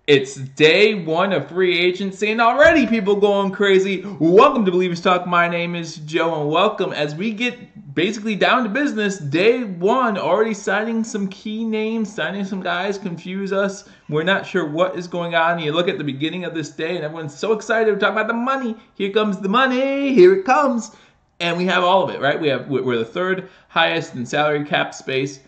It's day one of free agency, and already people going crazy. Welcome to Believers Talk. My name is Joe, and welcome as we get basically down to business. Day one, already signing some key names, signing some guys, confuse us. We're not sure what is going on. You look at the beginning of this day, and everyone's so excited to talk about the money. Here comes the money. Here it comes. And we have all of it, right? We're the third highest in salary cap space.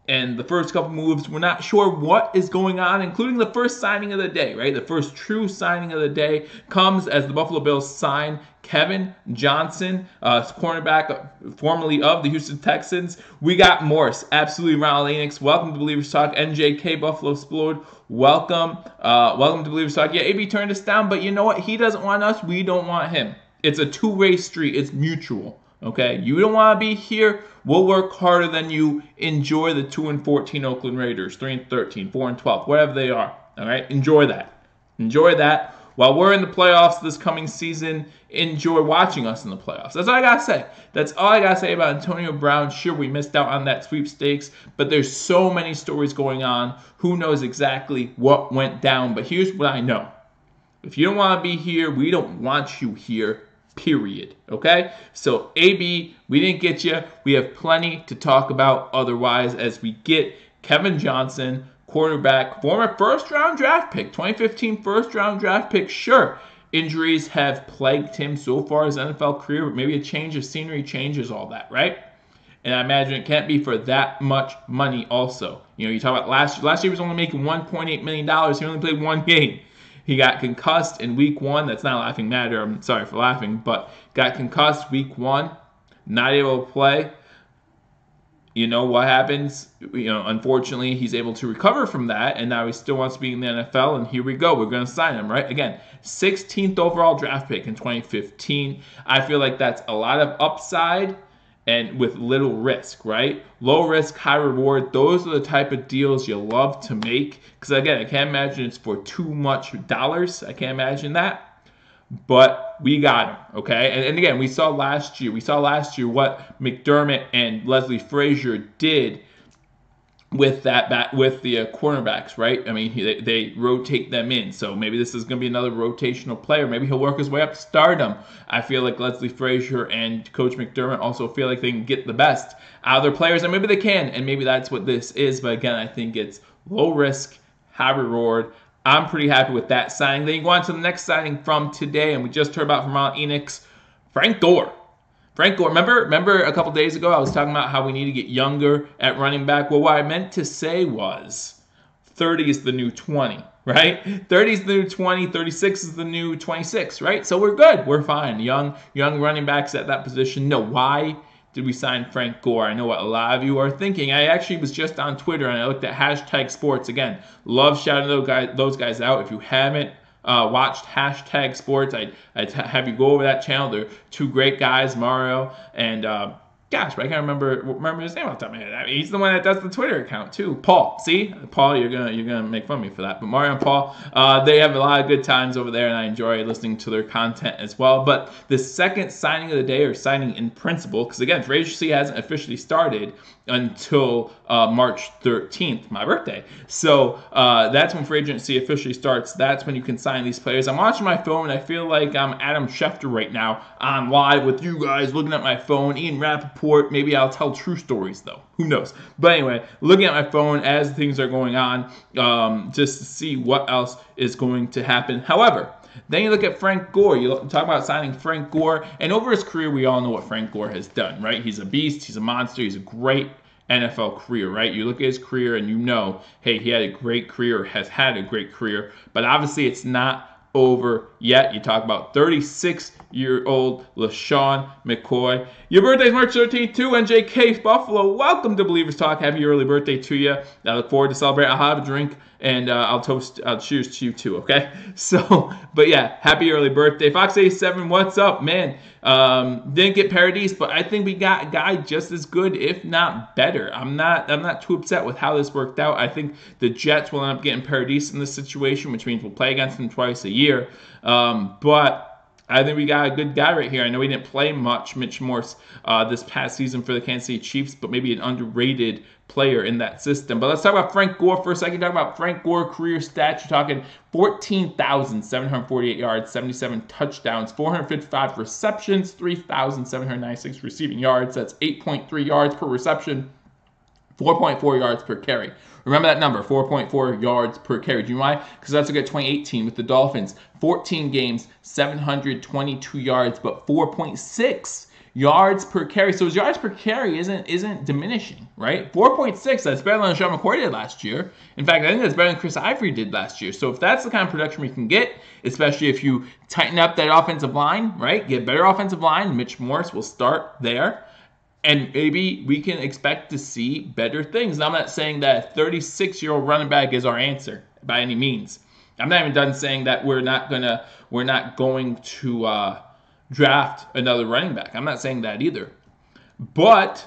And the first couple moves, we're not sure what is going on, including the first signing of the day, right? The first true signing of the day comes as the Buffalo Bills sign Kevin Johnson, cornerback formerly of the Houston Texans. We got Morse, absolutely Ronald Enix. Welcome to Believers Talk. NJK Buffalo Explode. Welcome to Believers Talk. Yeah, AB turned us down, but you know what? He doesn't want us. We don't want him. It's a two-way street. It's mutual. Okay, you don't want to be here. We'll work harder than you. Enjoy the 2-14 Oakland Raiders, 3-13, 4-12, whatever they are. All right, enjoy that. Enjoy that. While we're in the playoffs this coming season, enjoy watching us in the playoffs. That's all I gotta say. That's all I gotta say about Antonio Brown. Sure, we missed out on that sweepstakes, but there's so many stories going on. Who knows exactly what went down? But here's what I know: if you don't want to be here, we don't want you here. Period. Okay? So, AB, we didn't get you. We have plenty to talk about otherwise as we get Kevin Johnson, quarterback, former first-round draft pick, 2015 first-round draft pick. Sure, injuries have plagued him so far his NFL career, but maybe a change of scenery changes all that, right? And I imagine it can't be for that much money also. You know, you talk about last year. Last year he was only making $1.8 million. He only played one game. He got concussed in week one. That's not a laughing matter. I'm sorry for laughing, but got concussed week one, not able to play. You know what happens? You know, unfortunately, he's able to recover from that, and now he still wants to be in the NFL, and here we go. We're going to sign him, right? Again, 16th overall draft pick in 2015. I feel like that's a lot of upside and with little risk, right? Low risk, high reward. Those are the type of deals you love to make. Because again, I can't imagine it's for too much dollars. I can't imagine that. But we got him, okay? And again, we saw last year what McDermott and Leslie Frazier did with the cornerbacks, right? I mean, they rotate them in. So maybe this is going to be another rotational player. Maybe he'll work his way up to stardom. I feel like Leslie Frazier and Coach McDermott also feel like they can get the best out of their players, and maybe they can, and maybe that's what this is. But again, I think it's low risk, high reward. I'm pretty happy with that signing. Then you go on to the next signing from today, and we just heard about from Ronald Enix, Frank Gore. Frank Gore, remember a couple days ago I was talking about how we need to get younger at running back? Well, what I meant to say was 30 is the new 20, right? 30 is the new 20, 36 is the new 26, right? So we're good. We're fine. Young running backs at that position. No, why did we sign Frank Gore? I know what a lot of you are thinking. I actually was just on Twitter and I looked at hashtag sports. Again, love shouting those guys out. If you haven't watched hashtag sports, I'd have you go over that channel. They're two great guys, Mario and gosh, but I can't remember his name off the top of my head. I mean, he's the one that does the Twitter account too. Paul. See, Paul, you're gonna make fun of me for that. But Mario and Paul, they have a lot of good times over there, and I enjoy listening to their content as well. But the second signing of the day, or signing in principle, because again, free agency hasn't officially started until March 13th, my birthday. So that's when free agency officially starts. That's when you can sign these players. I'm watching my phone, and I feel like I'm Adam Schefter right now on live with you guys, looking at my phone. Ian Rappaport. Maybe I'll tell true stories, though. Who knows? But anyway, looking at my phone as things are going on, just to see what else is going to happen. However, then you look at Frank Gore. You talk about signing Frank Gore, and over his career, we all know what Frank Gore has done, right? He's a beast. He's a monster. He's a great NFL career, right? You look at his career and you know, hey, he had a great career, has had a great career, but obviously it's not over yet. You talk about 36-year-old LaShawn McCoy. Your birthday's March 13th too, NJK Buffalo. Welcome to Believers Talk. Happy early birthday to you. I look forward to celebrate. I'll have a drink and I'll cheers to you too, okay? So, but yeah, happy early birthday. Fox87, what's up, man? Didn't get Paradis, but I think we got a guy just as good, if not better. I'm not too upset with how this worked out. I think the Jets will end up getting Paradis in this situation, which means we'll play against them twice a year. But I think we got a good guy right here. I know he didn't play much, Mitch Morse, this past season for the Kansas City Chiefs, but maybe an underrated player in that system. But let's talk about Frank Gore for a second. Talk about Frank Gore career stats. You're talking 14,748 yards, 77 touchdowns, 455 receptions, 3,796 receiving yards. That's 8.3 yards per reception, 4.4 yards per carry. Remember that number, 4.4 yards per carry. Do you know why? Because that's a good 2018 with the Dolphins. 14 games, 722 yards, but 4.6 yards per carry. So his yards per carry isn't diminishing, right? 4.6, that's better than Sean McCoy did last year. In fact, I think that's better than Chris Ivory did last year. So if that's the kind of production we can get, especially if you tighten up that offensive line, right? Get better offensive line, Mitch Morse will start there. And maybe we can expect to see better things. Now, I'm not saying that a 36-year-old running back is our answer by any means. I'm not even done saying that we're not going to draft another running back. I'm not saying that either. But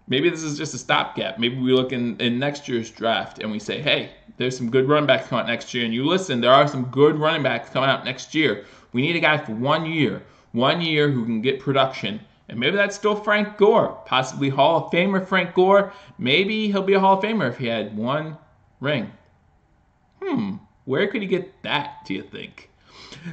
maybe this is just a stopgap. Maybe we look in next year's draft and we say, hey, there's some good running backs coming out next year. And you listen, there are some good running backs coming out next year. We need a guy for 1 year who can get production. And maybe that's still Frank Gore, possibly Hall of Famer Frank Gore. Maybe he'll be a Hall of Famer if he had 1 ring. Where could he get that, do you think?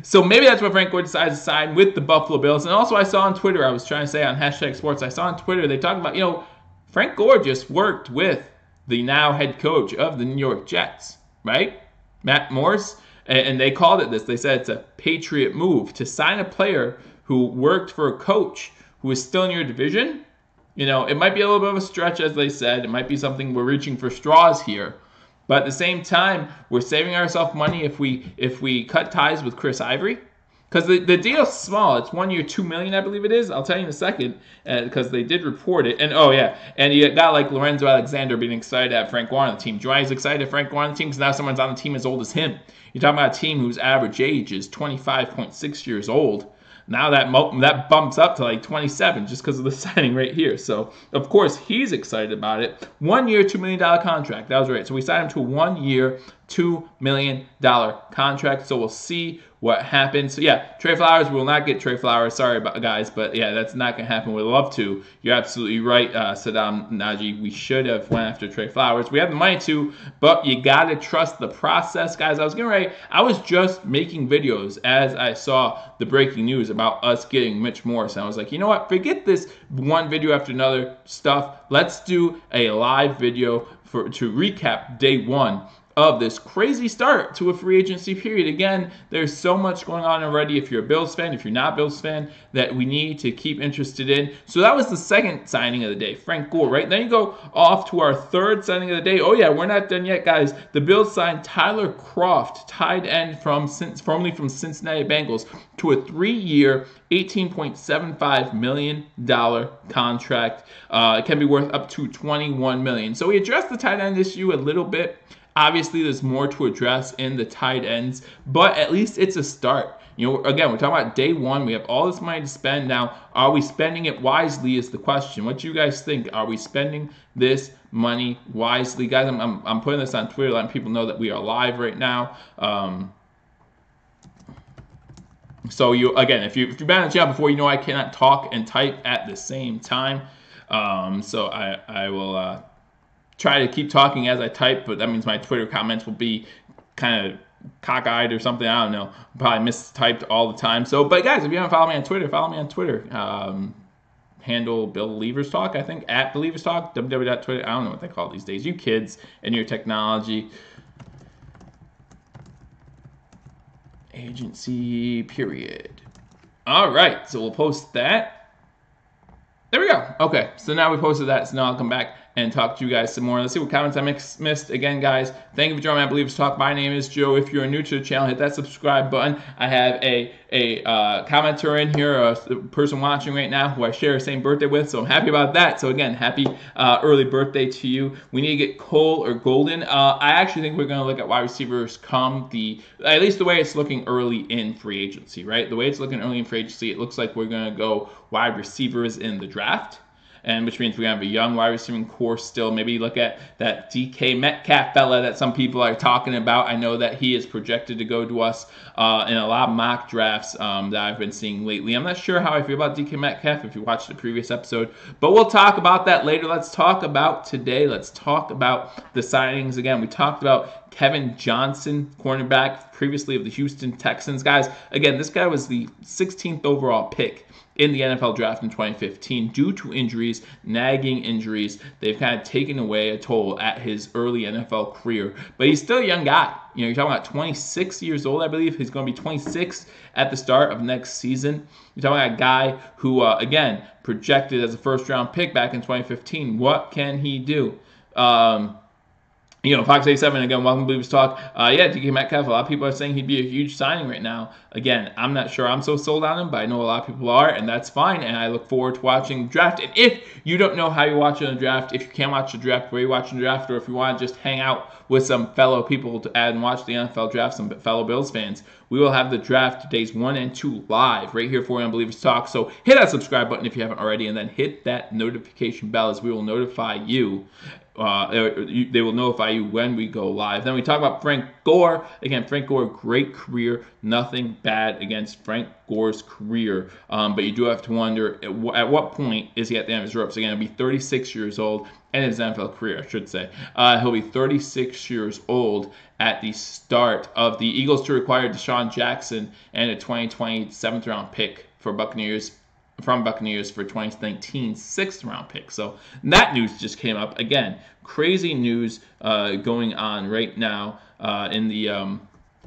So maybe that's what Frank Gore decides to sign with the Buffalo Bills. And also I saw on Twitter, I was trying to say on #sports, I saw on Twitter, they talked about, Frank Gore just worked with the now head coach of the New York Jets, right? Mitch Morse. And they called it this. They said it's a Patriot move to sign a player who worked for a coach who is still in your division. It might be a little bit of a stretch, as they said. It might be something we're reaching for straws here. But at the same time, we're saving ourselves money if we cut ties with Chris Ivory. Because the deal's small. It's 1 year, $2 million, I believe it is. I'll tell you in a second, because they did report it. And and you got like Lorenzo Alexander being excited to have Frank Gore on the team. Joanne's excited to have Frank Gore on the team because now someone's on the team as old as him. You're talking about a team whose average age is 25.6 years old. Now that bumps up to like 27 just because of the signing right here. So, of course, he's excited about it. 1 year, $2 million contract. That was right. So we signed him to a 1 year, $2 million contract. So we'll see what happens. So, yeah, Trey Flowers, we will not get Trey Flowers. Sorry, guys, but, yeah, that's not going to happen. We'd love to. You're absolutely right, Saddam Najee. We should have went after Trey Flowers. We have the money to, but you got to trust the process, guys. I was just making videos as I saw the breaking news about us getting Mitch Morse. And I was like, you know what? Forget this one video after another stuff. Let's do a live video to recap day 1 of this crazy start to a free agency period. Again, there's so much going on already. If you're a Bills fan, if you're not a Bills fan, that we need to keep interested in. So that was the second signing of the day, Frank Gore, right? Then you go off to our third signing of the day. Oh yeah, we're not done yet, guys. The Bills signed Tyler Croft, tight end formerly from Cincinnati Bengals, to a 3-year, $18.75 million contract. It can be worth up to $21 million. So we addressed the tight end issue a little bit. Obviously, there's more to address in the tight ends, but at least it's a start. Again, we're talking about day 1. We have all this money to spend. Now, are we spending it wisely is the question. What do you guys think? Are we spending this money wisely? Guys, I'm putting this on Twitter, letting people know that we are live right now. So, if you've been on the channel before, you know I cannot talk and type at the same time. So I will try to keep talking as I type, but that means my Twitter comments will be kind of cockeyed or something. I don't know. Probably mistyped all the time. So, but guys, if you haven't followed me on Twitter, follow me on Twitter. Handle Believers Talk, I think, at Believers Talk, www.twitter. I don't know what they call it these days. You kids and your technology. Agency period. All right, so we'll post that. There we go. Okay, so now we posted that, so now I'll come back and talk to you guys some more. Let's see what comments I missed. Again, guys, thank you for joining me on Believers Talk. My name is Joe. If you're new to the channel, hit that subscribe button. I have a commenter in here, a person watching right now who I share the same birthday with, so I'm happy about that. So again, happy early birthday to you. We need to get Cole or Golden. I actually think we're going to look at wide receivers come at least the way it's looking early in free agency, right? The way it's looking early in free agency, it looks like we're going to go wide receivers in the draft. and which means we have a young wide receiving core still. Maybe look at that DK Metcalf fella that some people are talking about. I know that he is projected to go to us in a lot of mock drafts that I've been seeing lately. I'm not sure how I feel about DK Metcalf if you watched the previous episode, but we'll talk about that later. Let's talk about today. Let's talk about the signings again. We talked about Kevin Johnson, cornerback, previously of the Houston Texans. Guys, again, this guy was the 16th overall pick in the NFL draft in 2015. Due to injuries, nagging injuries, they've kind of taken away a toll at his early NFL career. But he's still a young guy. You're talking about 26 years old, I believe. He's going to be 26 at the start of next season. You're talking about a guy who, again, projected as a first-round pick back in 2015. What can he do? Fox 87, again, welcome to Believers Talk. DK Metcalf, a lot of people are saying he'd be a huge signing right now. Again, I'm not sure I'm so sold on him, but I know a lot of people are, and that's fine, and I look forward to watching the draft. And if you don't know how you're watching the draft, if you can't watch the draft, where you're watching the draft, or if you want to just hang out with some fellow people to add and watch the NFL draft, some fellow Bills fans, we will have the draft days 1 and 2 live right here for you on Believers Talk. So hit that subscribe button if you haven't already, and then hit that notification bell as we will notify you. They will notify you when we go live. Then we talk about Frank Gore. Again, Frank Gore, great career. Nothing bad against Frank Gore's career. But you do have to wonder, at what point is he at the end of his ropes? Again, he'll be 36 years old, and his NFL career, I should say. He'll be 36 years old at the start of the Eagles to acquire Deshaun Jackson and a 2020 7th-round pick from Buccaneers for 2019 6th-round pick. So that news just came up. Again, crazy news going on right now in the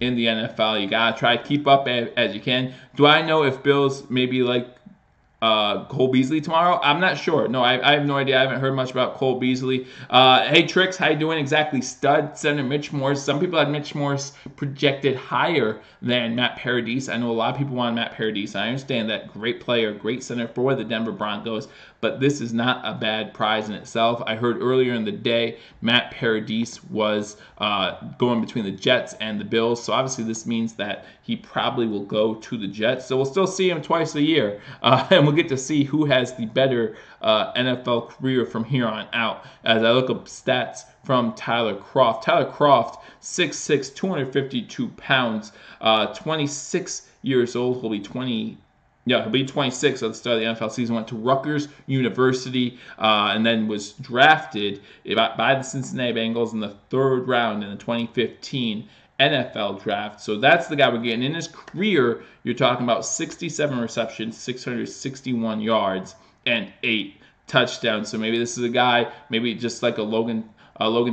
NFL. You gotta try to keep up as you can. Do I know if Bills maybe like Cole Beasley tomorrow? I'm not sure. No, I have no idea. I haven't heard much about Cole Beasley. Hey, Tricks, how you doing? Exactly. Stud center Mitch Morse. Some people had Mitch Morse projected higher than Matt Paradis. I know a lot of people wanted Matt Paradis. I understand that. Great player, great center for the Denver Broncos, but this is not a bad prize in itself. I heard earlier in the day Matt Paradis was going between the Jets and the Bills, so obviously this means that he probably will go to the Jets. So we'll still see him twice a year, and we'll get to see who has the better NFL career from here on out. As I look up stats from Tyler Croft. Tyler Croft, 6'6", 252 pounds, 26 years old. He'll be 26 at the start of the NFL season. Went to Rutgers University and then was drafted by the Cincinnati Bengals in the 3rd round in the 2015 NFL draft. So that's the guy we're getting. In his career, you're talking about 67 receptions, 661 yards, and 8 touchdowns. So maybe this is a guy, maybe just like a Logan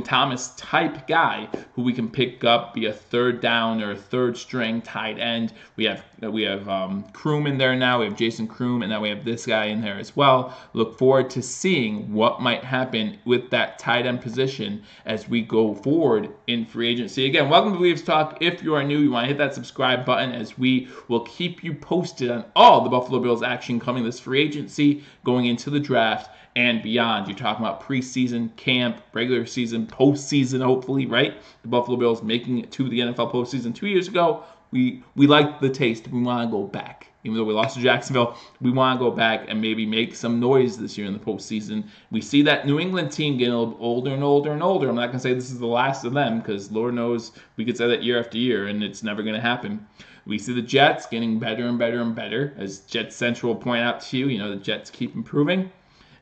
Thomas type guy who we can pick up, be a 3rd down or a 3rd string tight end. We have Kroom in there now. We have Jason Kroom, and now we have this guy in there as well. Look forward to seeing what might happen with that tight end position as we go forward in free agency. Again, welcome to Believers Talk. If you are new, you want to hit that subscribe button as we will keep you posted on all the Buffalo Bills action coming this free agency, going into the draft, and beyond. You're talking about preseason, camp, regular season, postseason, hopefully, right? The Buffalo Bills making it to the NFL postseason 2 years ago. We liked the taste. We want to go back. Even though we lost to Jacksonville, we want to go back and maybe make some noise this year in the postseason. We see that New England team getting a little older and older and older. I'm not going to say this is the last of them because Lord knows we could say that year after year and it's never going to happen. We see the Jets getting better and better and better. As Jets Central will point out to you, the Jets keep improving.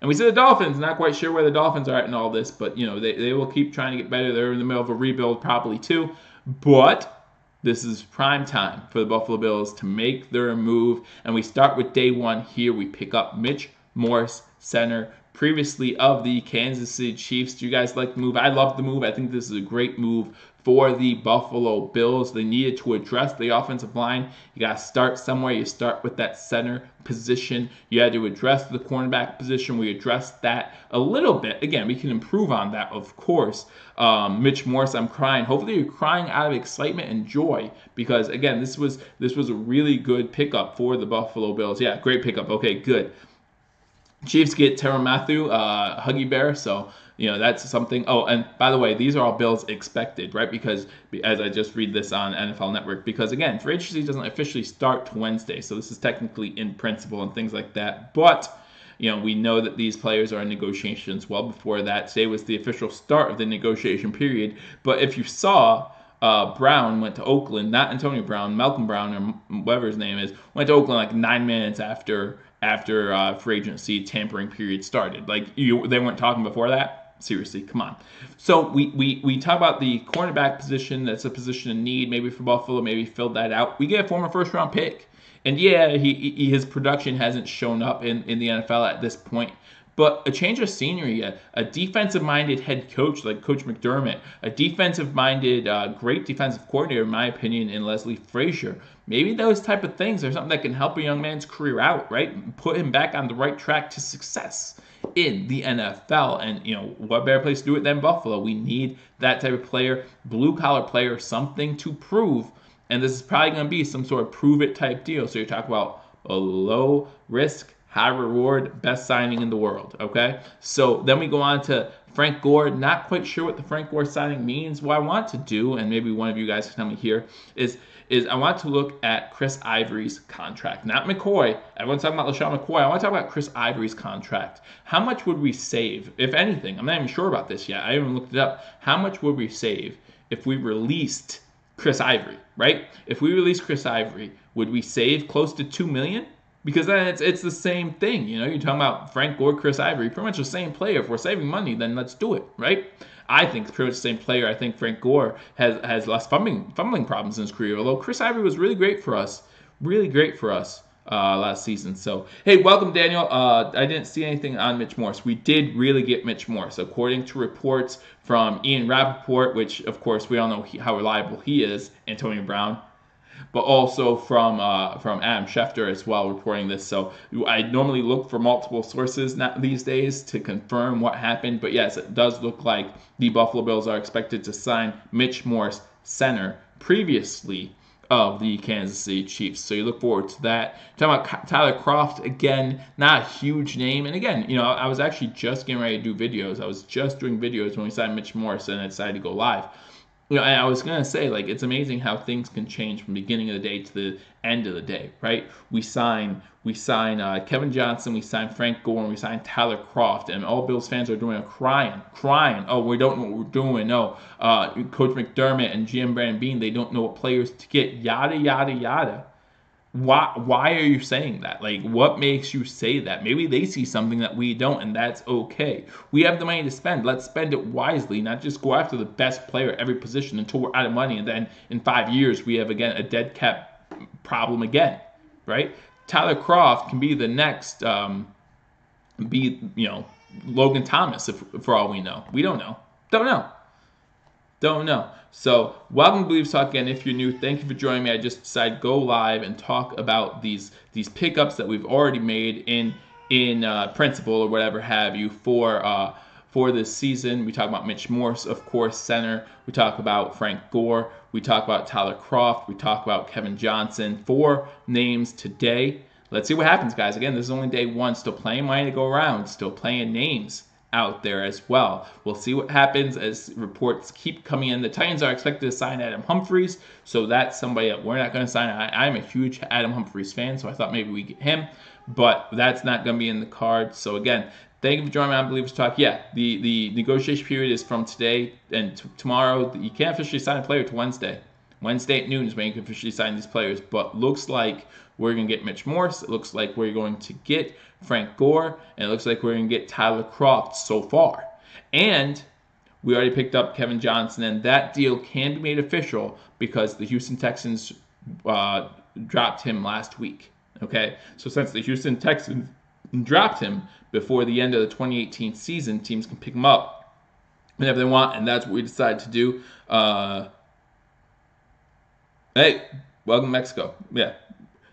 And we see the Dolphins, not quite sure where the Dolphins are at in all this, but, they will keep trying to get better. They're in the middle of a rebuild probably too. But this is prime time for the Buffalo Bills to make their move. And we start with day 1 here. We pick up Mitch Morse, center, previously of the Kansas City Chiefs. Do you guys like the move? I love the move. I think this is a great move for the Buffalo Bills. They needed to address the offensive line. You got to start somewhere. You start with that center position. You had to address the cornerback position. We addressed that a little bit. Again, we can improve on that, of course. Mitch Morse, I'm crying. Hopefully you're crying out of excitement and joy because, again, this was a really good pickup for the Buffalo Bills. Yeah, great pickup. Okay, good. Chiefs get Tyrann Mathieu, Huggy Bear, so that's something. Oh, and by the way, these are all Bills expected, right? Because as I just read this on NFL Network, because again, free agency doesn't officially start to Wednesday, so this is technically in principle and things like that. But we know that these players are in negotiations well before that. Today was the official start of the negotiation period. But if you saw, Brown went to Oakland, not Antonio Brown, Malcolm Brown, or whatever his name is, went to Oakland like 9 minutes after free agency tampering period started. Like, they weren't talking before that. Seriously, come on. So we talk about the cornerback position. That's a position of need, maybe for Buffalo, maybe filled that out. We get a former first-round pick. And yeah, his production hasn't shown up in the NFL at this point. But a change of scenery, a defensive-minded head coach like Coach McDermott, a defensive-minded, great defensive coordinator, in my opinion, in Leslie Frazier. Maybe those type of things are something that can help a young man's career out, right? Put him back on the right track to success in the NFL. And, what better place to do it than Buffalo? We need that type of player, blue-collar player, something to prove. And this is probably going to be some sort of prove-it type deal. So you're talking about a low-risk, high-reward, best signing in the world, okay? So then we go on to Frank Gore. Not quite sure what the Frank Gore signing means. What I want to do, and maybe one of you guys can tell me here, is I want to look at Chris Ivory's contract. Not McCoy. Everyone's talking about LaShawn McCoy. I want to talk about Chris Ivory's contract. How much would we save, if anything? I'm not even sure about this yet. I haven't looked it up. How much would we save if we released Chris Ivory, right? If we release Chris Ivory, would we save close to $2 million? Because then it's the same thing, you're talking about Frank Gore, Chris Ivory, pretty much the same player. If we're saving money, then let's do it, right? I think it's pretty much the same player. I think Frank Gore has less fumbling problems in his career, although Chris Ivory was really great for us last season. So, hey, welcome, Daniel. I didn't see anything on Mitch Morse. We did really get Mitch Morse, according to reports from Ian Rappaport, which, of course, we all know how reliable he is, Antonio Brown, but also from Adam Schefter as well, reporting this. So I normally look for multiple sources these days to confirm what happened. But yes, it does look like the Buffalo Bills are expected to sign Mitch Morse, center, previously of the Kansas City Chiefs. So you look forward to that. Talking about Tyler Croft, again, not a huge name. And again, I was actually just getting ready to do videos. I was just doing videos when we signed Mitch Morse, and I decided to go live. And I was going to say, it's amazing how things can change from the beginning of the day to the end of the day, right? We sign Kevin Johnson, we sign Frank Gore, and we sign Tyler Croft, and all Bills fans are doing crying. Oh, we don't know what we're doing. No, Coach McDermott and GM Brandon Beane, they don't know what players to get, yada, yada, yada. Why are you saying that? What makes you say that? Maybe they see something that we don't, and that's okay. We have the money to spend. Let's spend it wisely, not just go after the best player at every position until we're out of money, and then in 5 years we have, again, a dead cap problem again, right? Tyler Croft can be the next, Logan Thomas, for all we know. We don't know. Don't know. So, welcome to Believe Talk again. If you're new, thank you for joining me. I just decided to go live and talk about these pickups that we've already made in principle or whatever have you for this season. We talk about Mitch Morse, of course, center. We talk about Frank Gore. We talk about Tyler Croft. We talk about Kevin Johnson. 4 names today. Let's see what happens, guys. Again, this is only day 1. Still plenty money to go around. Still plenty of names out there as well. We'll see what happens as reports keep coming in. The Titans are expected to sign Adam Humphries, so that's somebody that we're not going to sign. I'm a huge Adam Humphries fan, so I thought maybe we get him, but that's not going to be in the cards. So again, thank you for joining me on Believers Talk. Yeah, the negotiation period is from today and tomorrow. You can't officially sign a player to Wednesday. Wednesday at noon is when you can officially sign these players, but looks like we're going to get Mitch Morse. It looks like we're going to get Frank Gore, and it looks like we're going to get Tyler Croft so far. And we already picked up Kevin Johnson, and that deal can be made official because the Houston Texans dropped him last week. Okay, so since the Houston Texans dropped him before the end of the 2018 season, teams can pick him up whenever they want, and that's what we decided to do. Hey, welcome to Mexico. Yeah.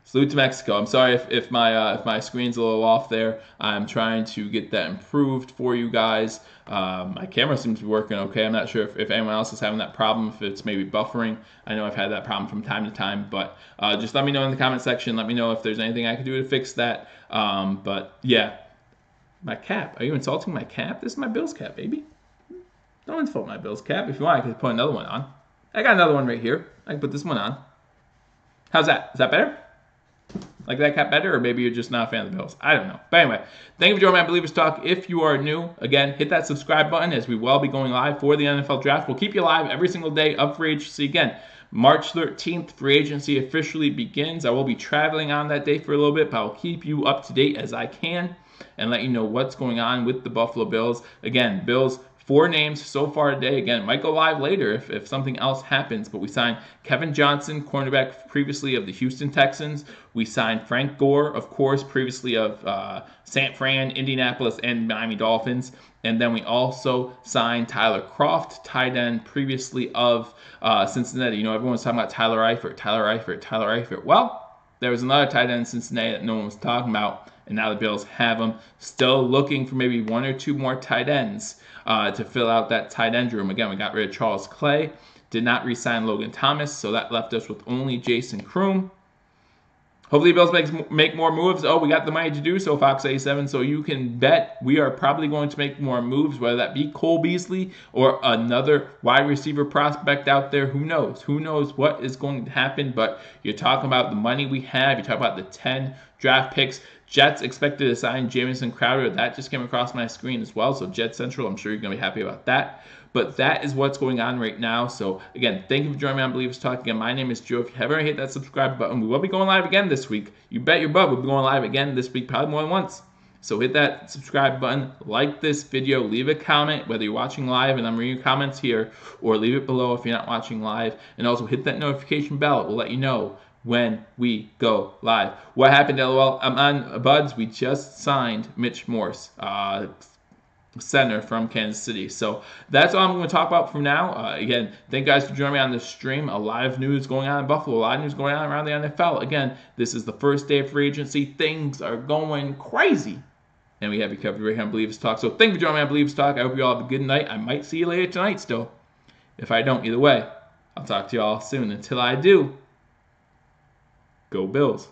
Salute to Mexico. I'm sorry if my screen's a little off there. I'm trying to get that improved for you guys. My camera seems to be working okay. I'm not sure if anyone else is having that problem, if it's maybe buffering. I know I've had that problem from time to time, but just let me know in the comment section. Let me know if there's anything I can do to fix that. But yeah, my cap. Are you insulting my cap? This is my Bills cap, baby. Don't insult my Bills cap. If you want, I can put another one on. I got another one right here. I can put this one on. How's that? Is that better? like that cat better, or maybe you're just not a fan of the Bills. I don't know. But anyway, thank you for joining my Believers Talk. If you are new, again, hit that subscribe button as we will be going live for the NFL Draft. We'll keep you live every single day of free agency. Again, March 13th, free agency officially begins. I will be traveling on that day for a little bit, but I'll keep you up to date as I can and let you know what's going on with the Buffalo Bills. Again, Bills, 4 names so far today. Again, it might go live later if something else happens, but we signed Kevin Johnson, cornerback previously of the Houston Texans. We signed Frank Gore, of course, previously of San Fran, Indianapolis, and Miami Dolphins. And then we also signed Tyler Croft, tight end previously of Cincinnati. You know, everyone's talking about Tyler Eifert. Well, there was another tight end in Cincinnati that no one was talking about, and now the Bills have him. Still looking for maybe 1 or 2 more tight ends to fill out that tight end room. Again, we got rid of Charles Clay, did not re-sign Logan Thomas, so that left us with only Jason Kroom. Hopefully, the Bills make more moves. Oh, we got the money to do so, Fox 87. So you can bet we are probably going to make more moves, whether that be Cole Beasley or another wide receiver prospect out there. Who knows? Who knows what is going to happen? But you're talking about the money we have. You talk about the 10 draft picks. Jets expected to sign Jamison Crowder. That just came across my screen as well. So Jet Central, I'm sure you're going to be happy about that. But that is what's going on right now. So, again, thank you for joining me on Believers Talk. Again, my name is Joe. If you haven't already hit that subscribe button, we will be going live again this week. You bet your butt we'll be going live again this week, probably more than once. So hit that subscribe button, like this video, leave a comment, whether you're watching live, and I'm reading your comments here, or leave it below if you're not watching live. And also hit that notification bell. It will let you know when we go live. What happened, LOL? I'm on Buds. We just signed Mitch Morse, center from Kansas City. So that's all I'm going to talk about from now. Again, thank you guys for joining me on this stream. A lot of news going on in Buffalo, a lot of news going on around the NFL. Again, this is the first day of free agency. Things are going crazy. And we have you covered right here on Believers Talk. So thank you for joining me on Believers Talk. I hope you all have a good night. I might see you later tonight still. If I don't, either way, I'll talk to you all soon. Until I do, go Bills.